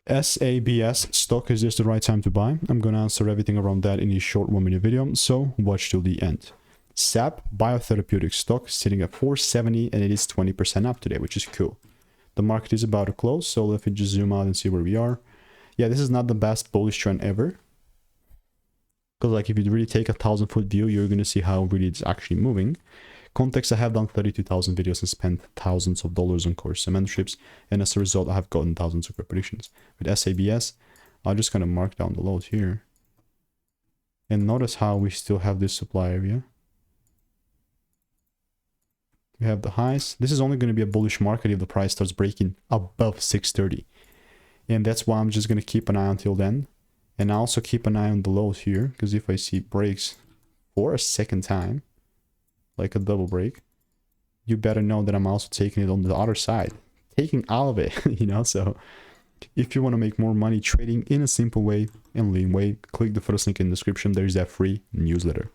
SABS stock, is this the right time to buy? I'm gonna answer everything around that in a short 1-minute video, so watch till the end. SAB Biotherapeutics stock sitting at 470 and it is 20% up today, which is cool. The market is about to close, so let me just zoom out and see where we are. Yeah, this is not the best bullish trend ever. Because like if you really take a 1,000-foot view, you're going to see how really it's actually moving. Context, I have done 32,000 videos and spent thousands of dollars on courses and mentorships, and as a result, I have gotten thousands of predictions. With SABS, I'm just going to mark down the lows here. And notice how we still have this supply area. We have the highs. This is only going to be a bullish market if the price starts breaking above 630. And that's why I'm just going to keep an eye until then. And I also keep an eye on the lows here, because if I see breaks for a second time, like a double break, you better know that I'm also taking it on the other side, taking all of it, you know. So if you want to make more money trading in a simple way and lean way, click the first link in the description. There's that free newsletter.